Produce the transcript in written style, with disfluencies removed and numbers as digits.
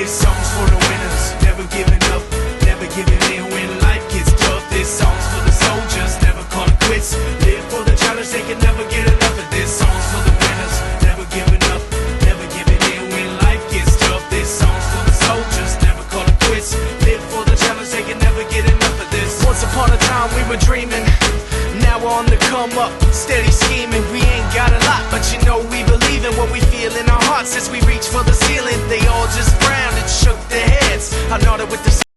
This song's for the winners, never giving up, never giving in when life gets tough. This song's for the soldiers, never calling quits. Live for the challenge, they can never get enough of this. Song's for the winners, never giving up, never giving in when life gets tough. This song's for the soldiers, never calling quits. Live for the challenge, they can never get enough of this. Once upon a time we were dreaming, now we're on the come up, steady scheming. We ain't got a lot, but you know we believe in what we feel in our hearts. As we reach for the ceiling, they all just frowned and shook their heads. I nodded with the